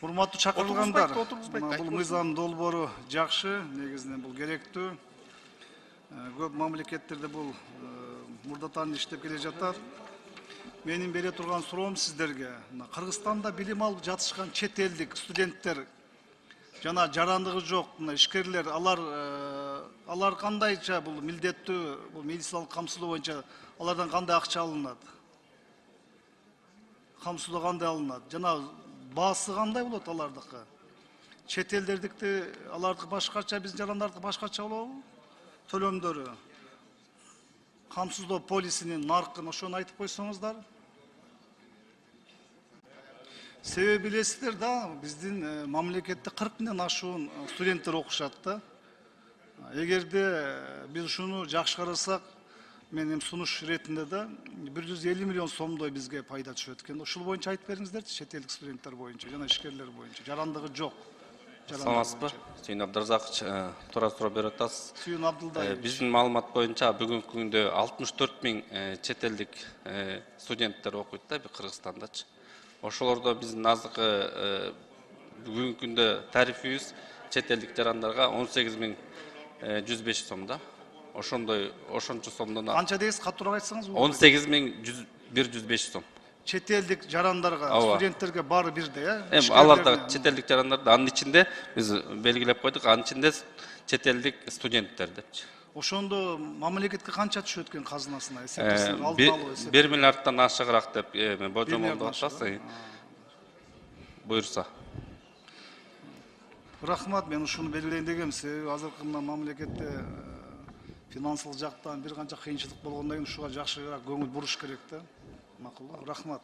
Урматтуу чакырылгандар, Отургузбайт. бул мыйзам долбоору жакшы, негизинен бул керектүү. Көп мамлекеттерде бул мурдатан иштеп келе жатат. Менин бере турган суроом сиздерге, Кыргызстанда билим алып жатышкан чет элдик студенттер жана жарандыгы жок ишкерлер, алар кандайча бул милдеттүү, бул медициналык камсыздоо боюнча алардан кандай акча алынат? Камсыздоо кандай алынат? Жана баасы кандай болот алардыкы? Чет элдердикти алардыкы башкача, биздин жарандардыкы башкача болобу? Төлөмдөрү, камсыздоо полисинин наркын ошону айтып койсоңуздар. Себеби билесиздер да, биздин мамлекетте 40 миңден ашуун студенттер окушат да. Эгерде биз ушуну жакшы карасак, менин сунуш иретинде да 150 миллион сомдой бизге пайда түшөт экен. Ушул боюнча айтып бериңиздерчи, чет элдик студенттер боюнча жана ишкерлер боюнча, жарандыгы жок. Саламатсызбы? Сүйүн Абдыразакович, туура суроо берип атасыз. Сүйүн Абдылдаевич. Биздин маалымат боюнча бүгүнкү күндө 64 миң чет элдик студенттер окуйт да Кыргызстандачы. Ошолордо биздин азыркы бүгүнкү күндө тарифибиз чет элдик жарандарга 18.105 сом да. Ошончо сомдон канча дейсиз, катуураак айтсаңыз? 18.105 сом. Чет элдик жарандарга, студенттерге баары бирдей, Аларда чет элдик жарандар, анын ичинде биз белгилеп койдук, анын ичинде чет элдик студенттер депчи. Ошондо мамлекетке канча түшөт экен казынасына? 1 миллиардтан ашыгыраак деп божомолдоп атасыз. Буюрса. Рахмат, мен ушуну белгилейин дегем. Себеби азыркы мамлекетте финансылык жактан бир канча кыйынчылык болгондон кийин ушуга жакшыраак көңүл буруш керек да. Макул, рахмат.